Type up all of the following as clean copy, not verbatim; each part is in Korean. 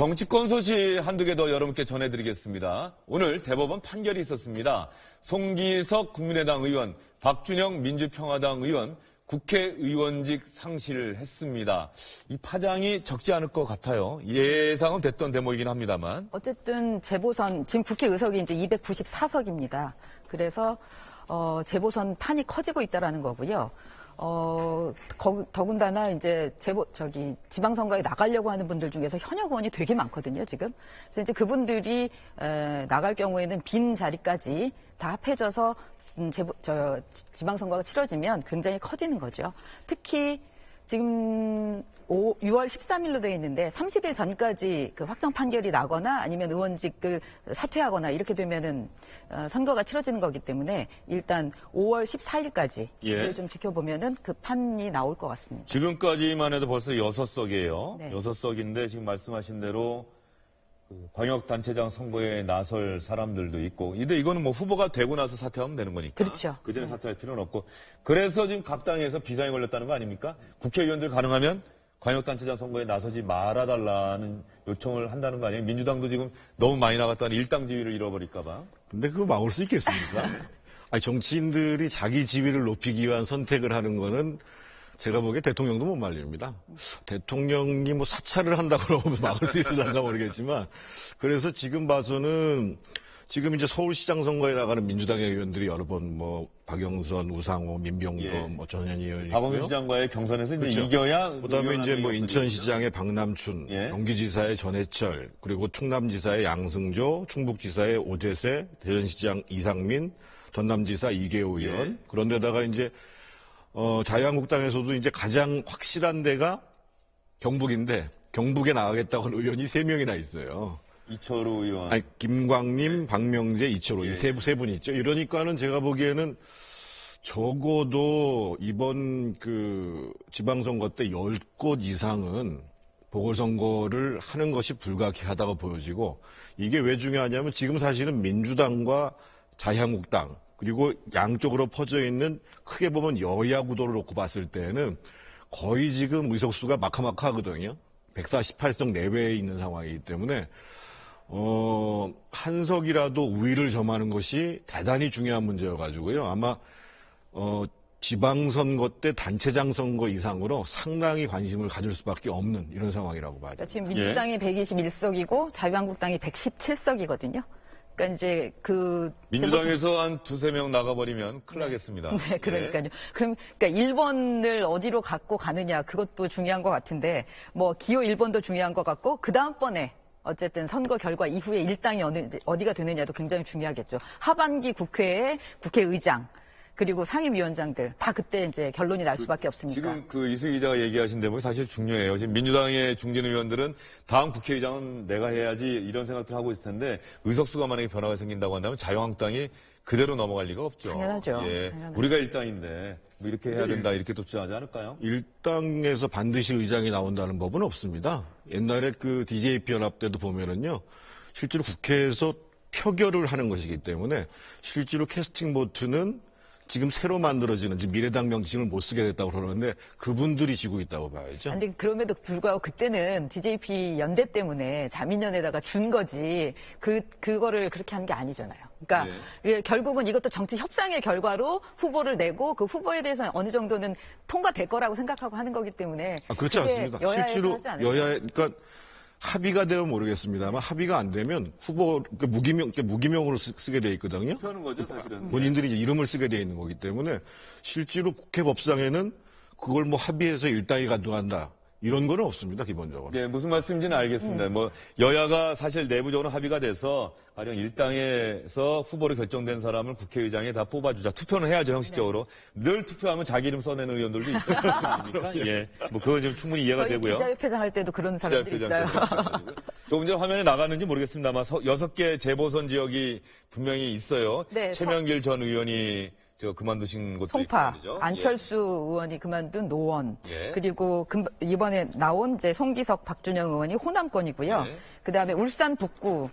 정치권 소식 한두 개 더 여러분께 전해드리겠습니다. 오늘 대법원 판결이 있었습니다. 송기석 국민의당 의원, 박준영 민주평화당 의원, 국회의원직 상실을 했습니다. 이 파장이 적지 않을 것 같아요. 예상은 됐던 대목이긴 합니다만. 어쨌든 재보선, 지금 국회 의석이 이제 294석입니다. 그래서 재보선 판이 커지고 있다라는 거고요. 더군다나 이제 지방선거에 나가려고 하는 분들 중에서 현역 의원이 되게 많거든요, 지금. 그래서 이제 그분들이 나갈 경우에는 빈 자리까지 다 합해져서 지방선거가 치러지면 굉장히 커지는 거죠. 특히 지금 6월 13일로 되어 있는데 30일 전까지 그 확정 판결이 나거나 아니면 의원직을 사퇴하거나 이렇게 되면은 선거가 치러지는 거기 때문에 일단 5월 14일까지를 좀 지켜보면은 그 판이 나올 것 같습니다. 지금까지만 해도 벌써 6석이에요. 네. 6석인데 지금 말씀하신 대로 광역단체장 선거에 나설 사람들도 있고, 근데 이거는 뭐 후보가 되고 나서 사퇴하면 되는 거니까. 그렇죠. 그 전에 사퇴할 필요는 없고. 그래서 지금 각 당에서 비상이 걸렸다는 거 아닙니까? 국회의원들 가능하면 광역단체장 선거에 나서지 말아달라는 요청을 한다는 거 아니에요? 민주당도 지금 너무 많이 나갔다니 일당 지위를 잃어버릴까봐. 근데 그거 막을 수 있겠습니까? 아니, 정치인들이 자기 지위를 높이기 위한 선택을 하는 거는 제가 보기에 대통령도 못 말립니다. 대통령이 뭐 사찰을 한다 그러면 막을 수 있을런가 모르겠지만, 그래서 지금 봐서는 지금 이제 서울시장 선거에 나가는 민주당의 의원들이 여러 번 뭐 박영선, 우상호, 민병범, 뭐 전현희 의원이 박원순 시장과의 경선에서 이제 그렇죠. 이겨야. 그다음에 이제 뭐 인천시장의 박남춘, 경기지사의 전해철, 그리고 충남지사의 양승조, 충북지사의 오재세, 대전시장 이상민, 전남지사 이계호 의원. 그런데다가 이제 자유한국당에서도 이제 가장 확실한 데가 경북인데, 경북에 나가겠다고 하는 의원이 3명이나 있어요. 이철우 의원. 아니, 김광림, 박명재, 이철우. 이 세 분이 있죠. 이러니까는 제가 보기에는 적어도 이번 그 지방선거 때 10곳 이상은 보궐선거를 하는 것이 불가피하다고 보여지고, 이게 왜 중요하냐면 지금 사실은 민주당과 자유한국당, 그리고 양쪽으로 퍼져 있는 크게 보면 여야 구도를 놓고 봤을 때는 거의 지금 의석수가 마카마카하거든요. 148석 내외에 있는 상황이기 때문에 한 석이라도 우위를 점하는 것이 대단히 중요한 문제여가지고요. 아마 지방선거 때 단체장 선거 이상으로 상당히 관심을 가질 수밖에 없는 이런 상황이라고 봐야 돼요. 지금 민주당이 121석이고 자유한국당이 117석이거든요. 그러니까 이제 민주당에서 한 2-3명 나가버리면 큰일 나겠습니다. 네, 그러니까요. 그러니까 1번을 어디로 갖고 가느냐, 그것도 중요한 것 같은데, 뭐 기호 1번도 중요한 것 같고, 그 다음번에 어쨌든 선거 결과 이후에 일당이 어디가 되느냐도 굉장히 중요하겠죠. 하반기 국회의 국회의장, 그리고 상임위원장들 다 그때 이제 결론이 날 수밖에 없으니까. 지금 그 이수희 기자가 얘기하신 대목이 사실 중요해요. 지금 민주당의 중진 의원들은 다음 국회의장은 내가 해야지 이런 생각들 하고 있을 텐데, 의석수가 만약에 변화가 생긴다고 한다면 자유한국당이 그대로 넘어갈 리가 없죠. 당연하죠. 당연하죠. 우리가 일당인데 뭐 이렇게 해야 된다, 이렇게 또 주장하지 않을까요? 일당에서 반드시 의장이 나온다는 법은 없습니다. 옛날에 그 DJP 연합 때도 보면은요, 실제로 국회에서 표결을 하는 것이기 때문에 실제로 캐스팅 보트는 지금 새로 만들어지는 미래당 명칭을 못 쓰게 됐다고 그러는데 그분들이 지고 있다고 봐야죠. 근데 그럼에도 불구하고 그때는 DJP 연대 때문에 자민련에다가 준 거지 그거를 그렇게 한 게 아니잖아요. 그러니까 결국은 이것도 정치 협상의 결과로 후보를 내고 그 후보에 대해서 어느 정도는 통과될 거라고 생각하고 하는 거기 때문에. 그렇지 않습니다. 실제로 그러니까 합의가 되면 모르겠습니다만 합의가 안 되면 후보 무기명으로 쓰게 돼 있거든요. 투표하는 거죠, 사실은. 본인들이 이제 이름을 쓰게 돼 있는 거기 때문에 실제로 국회 법상에는 그걸 뭐 합의해서 일당이 가능한다, 이런 거는 없습니다, 기본적으로. 네, 무슨 말씀인지는 알겠습니다. 뭐 여야가 사실 내부적으로 합의가 돼서 가령 일당에서 후보로 결정된 사람을 국회의장에 다 뽑아주자. 투표는 해야죠, 형식적으로. 늘 투표하면 자기 이름 써내는 의원들도 있고 아닙니까? 뭐 그거 좀 충분히 이해가 저희 되고요. 기자협회장 할 때도 그런 사람들이 있어요. 조금 전에 화면에 나갔는지 모르겠습니다만 6개 재보선 지역이 분명히 있어요. 네, 최명길 전 의원이 그만두신 곳도 송파, 있고, 안철수 의원이 그만둔 노원, 그리고 이번에 나온 이제 송기석, 박준영 의원이 호남권이고요. 그다음에 울산 북구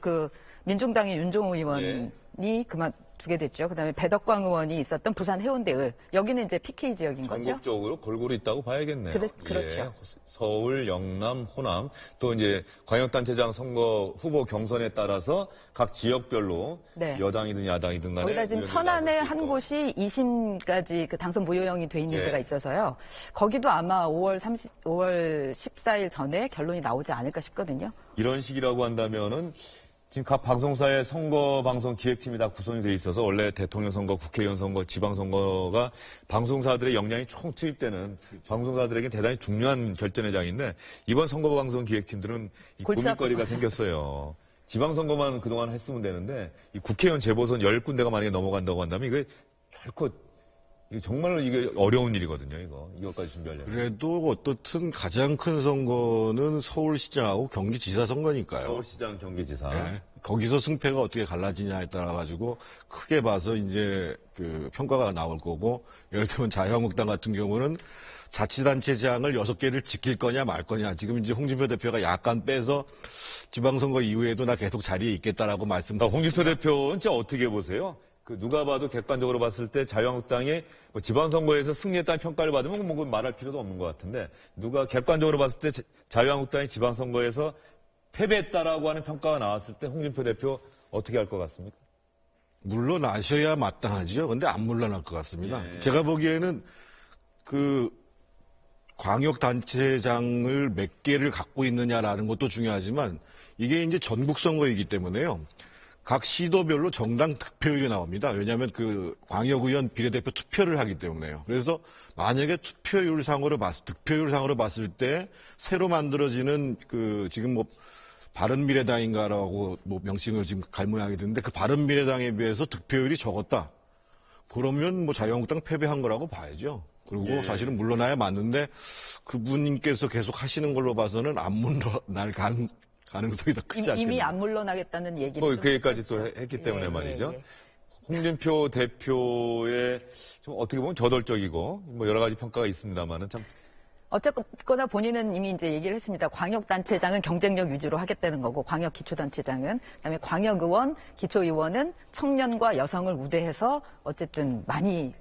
민중당의 윤종호 의원 의원이 그만두게 됐죠. 그다음에 배덕광 의원이 있었던 부산 해운대을 여기는 이제 PK 지역인 거죠. 전국적으로 골고루 있다고 봐야겠네요. 그렇죠. 예, 서울, 영남, 호남 또 이제 광역단체장 선거 후보 경선에 따라서 각 지역별로 네. 여당이든 야당이든 간에 거기다 지금 의원이 천안에 나설 수 한 있고. 곳이 2심까지 그 당선 무효형이 돼 있는 예. 데가 있어서요. 거기도 아마 5월 14일 전에 결론이 나오지 않을까 싶거든요. 이런 식이라고 한다면은 지금 각 방송사의 선거 방송 기획팀이 다 구성이 돼 있어서 원래 대통령 선거, 국회의원 선거, 지방 선거가 방송사들의 역량이 총 투입되는 방송사들에게 대단히 중요한 결전의 장인데 이번 선거 방송 기획팀들은 이 골치 고민거리가 아프고. 생겼어요. 지방 선거만 그동안 했으면 되는데 이 국회의원 재보선 10군데가 만약에 넘어간다고 한다면 이게 결코 이게 정말로 이게 어려운 일이거든요. 이것까지 준비하려면. 그래도 어떻든 가장 큰 선거는 서울시장하고 경기지사 선거니까요. 서울시장, 경기지사. 네. 거기서 승패가 어떻게 갈라지냐에 따라 가지고 크게 봐서 이제 그 평가가 나올 거고, 예를 들면 자유한국당 같은 경우는 자치단체장을 6개를 지킬 거냐 말 거냐. 지금 이제 홍준표 대표가 약간 빼서 지방선거 이후에도 나 계속 자리에 있겠다라고 말씀드렸습니다. 홍준표 대표는 진짜 어떻게 보세요? 누가 봐도 객관적으로 봤을 때 자유한국당이 뭐 지방선거에서 승리했다는 평가를 받으면 뭐 말할 필요도 없는 것 같은데 누가 객관적으로 봤을 때 자유한국당이 지방선거에서 패배했다라고 하는 평가가 나왔을 때 홍준표 대표 어떻게 할 것 같습니까? 물러나셔야 마땅하죠. 근데 안 물러날 것 같습니다. 예. 제가 보기에는 그 광역단체장을 몇 개를 갖고 있느냐라는 것도 중요하지만 이게 이제 전국선거이기 때문에요. 각 시도별로 정당 득표율이 나옵니다. 왜냐하면 그 광역의원 비례대표 투표를 하기 때문에요. 그래서 만약에 득표율상으로 봤을 때 새로 만들어지는 그 지금 뭐 바른미래당인가라고 뭐 명칭을 지금 갈 모양이 드는데 그 바른미래당에 비해서 득표율이 적었다. 그러면 뭐 자유한국당 패배한 거라고 봐야죠. 그리고 예. 사실은 물러나야 맞는데 그분께서 계속 하시는 걸로 봐서는 안 물러날 가능성이 더 크지 않겠나. 이미 안 물러나겠다는 얘기를 뭐 좀 그 얘기까지 했었죠. 또 했기 때문에 예, 말이죠. 예, 예. 홍준표 대표의 좀 어떻게 보면 저돌적이고 뭐 여러 가지 평가가 있습니다만은 참 어쨌거나 본인은 이미 이제 얘기를 했습니다. 광역단체장은 경쟁력 위주로 하겠다는 거고, 광역기초단체장은, 그다음에 광역의원, 기초의원은 청년과 여성을 우대해서 어쨌든 많이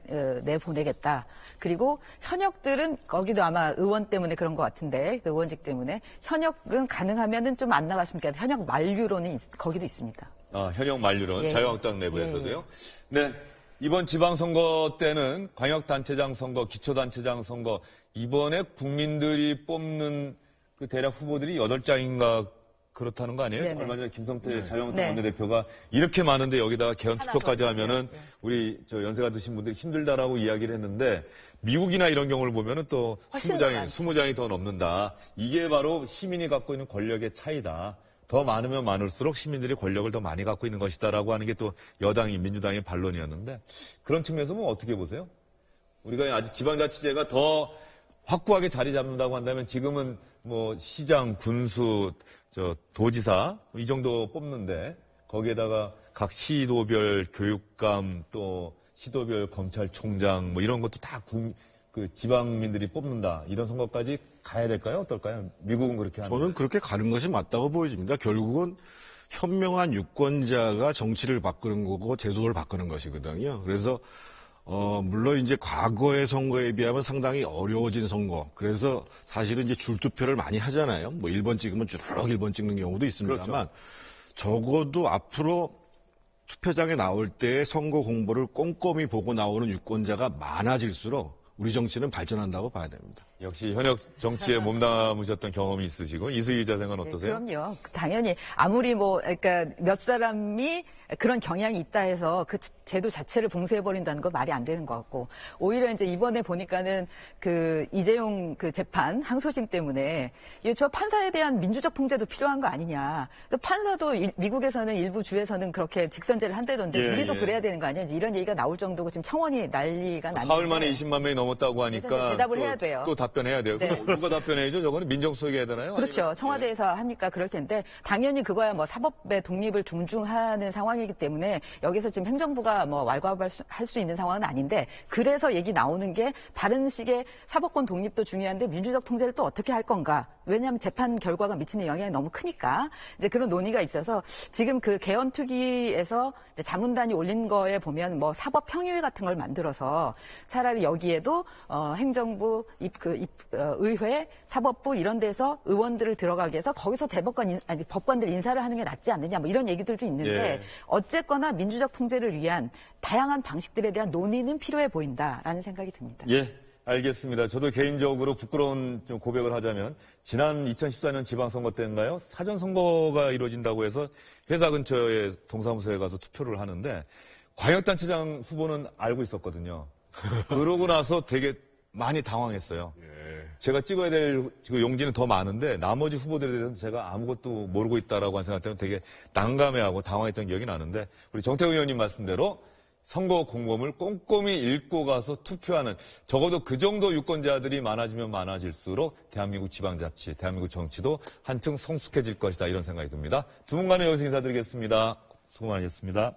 내보내겠다. 그리고 현역들은 거기도 아마 의원 때문에 그런 것 같은데, 그 의원직 때문에 현역은 가능하면은 좀 안 나갔으면 좋겠다. 현역 만류론이 거기도 있습니다. 현역 만류론 예. 자유한국당 내부에서도요. 네. 이번 지방선거 때는 광역단체장 선거, 기초단체장 선거, 이번에 국민들이 뽑는 그 대략 후보들이 8장인가 그렇다는 거 아니에요? 네네. 얼마 전에 김성태 네. 자유한국당 네. 원내대표가 이렇게 많은데 여기다가 개헌 하나 투표까지 더 하면은 주세요. 우리 저 연세가 드신 분들이 힘들다라고 이야기를 했는데 미국이나 이런 경우를 보면은 또 훨씬 더 20장이 더 넘는다. 이게 바로 시민이 갖고 있는 권력의 차이다. 더 많으면 많을수록 시민들이 권력을 더 많이 갖고 있는 것이다라고 하는 게 또 여당이 민주당의 반론이었는데 그런 측면에서 뭐 어떻게 보세요? 우리가 아직 지방자치제가 더 확고하게 자리 잡는다고 한다면 지금은 뭐 시장, 군수, 도지사 이 정도 뽑는데 거기에다가 각 시도별 교육감 또 시도별 검찰총장 뭐 이런 것도 다 그 지방민들이 뽑는다 이런 선거까지 가야 될까요? 어떨까요? 미국은 그렇게 하는 저는 그렇게 가는 것이 맞다고 보여집니다. 결국은 현명한 유권자가 정치를 바꾸는 거고 제도를 바꾸는 것이거든요. 그래서 물론 이제 과거의 선거에 비하면 상당히 어려워진 선거. 그래서 사실은 이제 줄투표를 많이 하잖아요. 뭐 1번 찍으면 쭉 1번 찍는 경우도 있습니다만 그렇죠. 적어도 앞으로 투표장에 나올 때 선거 공보를 꼼꼼히 보고 나오는 유권자가 많아질수록 우리 정치는 발전한다고 봐야 됩니다. 역시 현역 정치에 몸담으셨던 경험이 있으시고 이수희 기자생은 어떠세요? 그럼요. 당연히 아무리 그러니까 몇 사람이 그런 경향이 있다 해서 그 제도 자체를 봉쇄해버린다는 건 말이 안 되는 것 같고 오히려 이제 이번에 보니까는 그 이재용 그 재판 항소심 때문에 저 판사에 대한 민주적 통제도 필요한 거 아니냐. 또 판사도 미국에서는 일부 주에서는 그렇게 직선제를 한다던데 예, 우리도 예. 그래야 되는 거 아니야. 이런 얘기가 나올 정도고 지금 청원이 난리가 났는데 사흘 만에 20만 명이 넘었다고 하니까 그래서 대답을 또, 해야 돼요. 또 답변해야 돼요. 네. 그럼 누가 답변해야죠? 저거는 민정수석이 해야 되나요? 그렇죠. 아니면- 청와대에서 하니까 그럴 텐데 당연히 그거야 뭐 사법의 독립을 존중하는 상황이기 때문에 여기서 지금 행정부가 뭐 왈가왈부할 수 있는 상황은 아닌데 그래서 얘기 나오는 게 다른 식의 사법권 독립도 중요한데 민주적 통제를 또 어떻게 할 건가 왜냐하면 재판 결과가 미치는 영향이 너무 크니까 이제 그런 논의가 있어서 지금 그 개헌특위에서 이제 자문단이 올린 거에 보면 뭐 사법 평의회 같은 걸 만들어서 차라리 여기에도 행정부, 의회, 사법부 이런 데서 의원들을 들어가게 해서 거기서 법관들 인사를 하는 게 낫지 않느냐 뭐 이런 얘기들도 있는데 예. 어쨌거나 민주적 통제를 위한 다양한 방식들에 대한 논의는 필요해 보인다라는 생각이 듭니다. 예, 알겠습니다. 저도 개인적으로 부끄러운 좀 고백을 하자면 지난 2014년 지방선거 때인가요? 사전선거가 이루어진다고 해서 회사 근처에 동사무소에 가서 투표를 하는데 광역단체장 후보는 알고 있었거든요. 그러고 나서 되게 많이 당황했어요. 제가 찍어야 될 용지는 더 많은데 나머지 후보들에 대해서는 제가 아무것도 모르고 있다라고 한 생각 때문에 되게 난감해하고 당황했던 기억이 나는데 우리 정태우 의원님 말씀대로 선거 공범을 꼼꼼히 읽고 가서 투표하는 적어도 그 정도 유권자들이 많아지면 많아질수록 대한민국 지방자치, 대한민국 정치도 한층 성숙해질 것이다 이런 생각이 듭니다. 두 분간에 여기서 인사드리겠습니다. 수고 많으셨습니다.